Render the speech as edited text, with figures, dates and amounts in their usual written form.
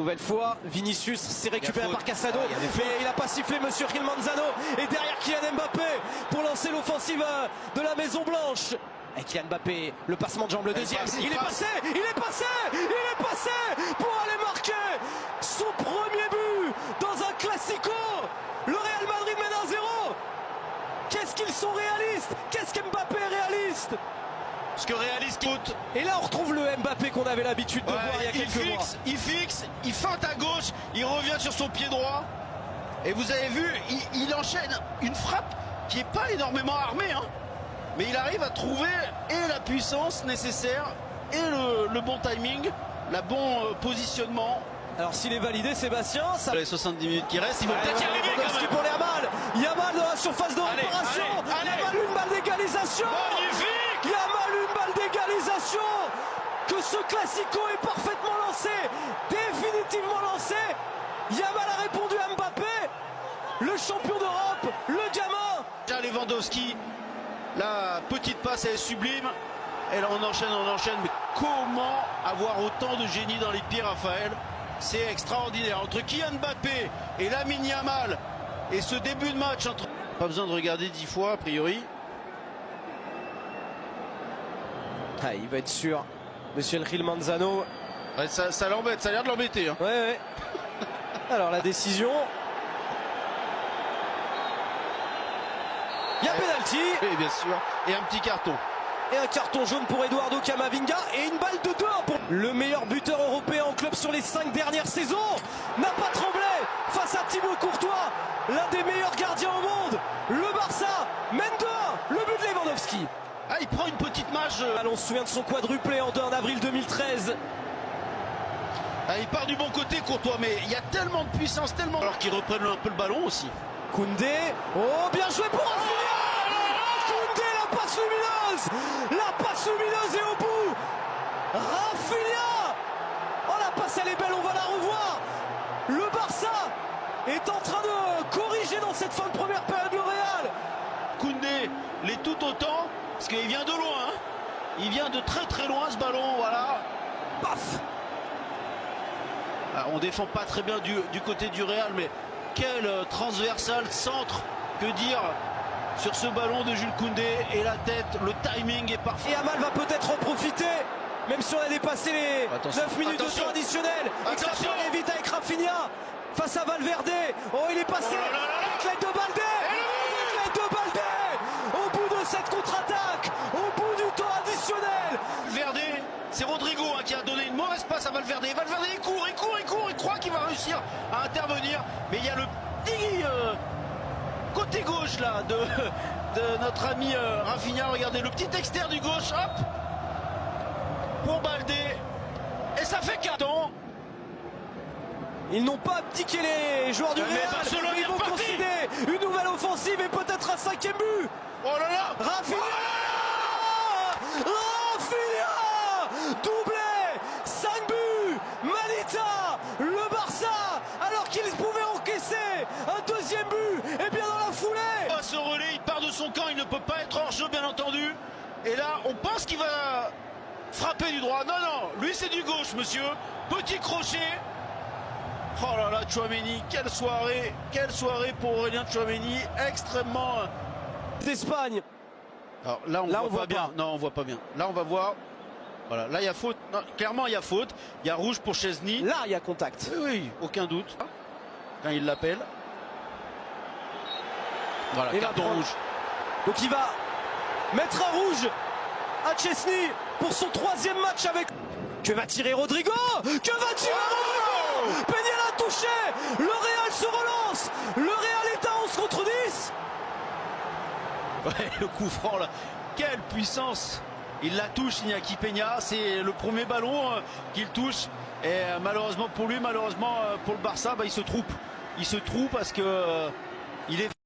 Nouvelle fois, Vinicius s'est récupéré par Casado, mais il n'a pas sifflé Monsieur Gil Manzano. Et derrière Kylian Mbappé pour lancer l'offensive de la Maison Blanche. Et Kylian Mbappé, le passement de jambe, le deuxième, il est passé pour aller marquer son premier but dans un classico. Le Real Madrid mène 1-0. Qu'est-ce qu'ils sont réalistes, qu'est-ce qu'Mbappé est réaliste. Parce que réaliste foot. Et là on retrouve le Mbappé qu'on avait l'habitude de voir il y a quelques mois. Il fixe, il feinte à gauche, il revient sur son pied droit. Et vous avez vu, il enchaîne une frappe qui n'est pas énormément armée, hein. Mais il arrive à trouver et la puissance nécessaire et le bon timing, le bon positionnement. Alors s'il est validé, Sébastien, ça... Les 70 minutes qui restent, ils vont peut-être y arriver quand même. Pour Yamal, Yamal dans la surface de réparation. Yamal, une balle d'égalisation. Magnifique. Yamal, une balle d'égalisation. Que ce classico est parfaitement lancé, définitivement lancé. Yamal a répondu à Mbappé, le champion d'Europe, le gamin. Lewandowski, la petite passe elle est sublime. Et là on enchaîne. Mais comment avoir autant de génie dans les pieds, Raphaël? C'est extraordinaire. Entre Kylian Mbappé et Lamine Yamal et ce début de match entre... Pas besoin de regarder 10 fois a priori. Ah, il va être sûr, Monsieur Gil Manzano. Ouais, ça l'embête, ça a l'air de l'embêter. Hein. Ouais. Alors la décision. Il y a pénalty. Oui, bien sûr. Et un petit carton. Et un carton jaune pour Eduardo Camavinga. Et une balle de 2-1 pour le meilleur buteur européen en club sur les 5 dernières saisons. N'a pas tremblé face à Thibaut Courtois, l'un des meilleurs gardiens au monde. Le Barça mène 2-1. Le but de Lewandowski. Ah, il prend une petite marge. On se souvient de son quadruplé en avril 2013. Ah, il part du bon côté, Courtois, mais il y a tellement de puissance, tellement... Alors qu'il reprenne un peu le ballon aussi. Koundé. Oh, bien joué pour Rafinha. Koundé, la passe lumineuse. La passe lumineuse est au bout. Rafinha. Oh, la passe, elle est belle, on va la revoir. Le Barça est en train de corriger dans cette fin de première période le Real. Koundé l'est tout autant, parce qu'il vient de loin. Hein. Il vient de très loin, ce ballon, voilà. Paf. Ah, on défend pas très bien du côté du Real, mais quel transversal centre, que dire sur ce ballon de Jules Koundé, et la tête, le timing est parfait. Et Yamal va peut-être en profiter, même si on a dépassé les 9 minutes de temps additionnel. Et que ça peut aller vite avec Rafinha face à Valverde. Oh, il est passé. Avec l'aide de Baldé. Au bout de cette contre-attaque, au bout du temps additionnel. Valverde, c'est Rodrigo hein, qui a donné une mauvaise passe à Valverde. Valverde il court, il croit qu'il va réussir à intervenir, mais il y a le petit côté gauche là de notre ami Rafinha. Regardez le petit externe du gauche, hop, pour Baldé, et ça fait 4 ans. Ils n'ont pas abdiqué les joueurs du Real, mais ils vont concéder une nouvelle offensive et peut-être un 5e but. Oh là là, Rafinha, doublé, 5 buts, Manita, le Barça, alors qu'ils pouvaient encaisser un 2e but, et bien dans la foulée. Ce relais, il part de son camp, il ne peut pas être hors jeu bien entendu. Et là, on pense qu'il va frapper du droit. Non, lui c'est du gauche, monsieur. Petit crochet. Oh là là, Tchouaméni, quelle soirée pour Aurélien Tchouaméni, extrêmement... D'Espagne. Alors là, on voit pas bien. Non, on voit pas bien. Là, on va voir. Voilà, là, il y a faute. Non, clairement, il y a faute. Il y a rouge pour Chesney. Là, il y a contact. Oui, aucun doute. Quand il l'appelle. Voilà, carton rouge. Donc il va mettre un rouge à Chesney pour son 3e match avec... Que va tirer Rodrigo? Peña l'a touché. Le Real se relance. Le Real est à 11 contre 10. Ouais, le coup franc là. Quelle puissance. Il la touche, Iñaki Peña. C'est le premier ballon qu'il touche. Et malheureusement pour lui, malheureusement pour le Barça, il se trouve. Il se trouve parce que il est...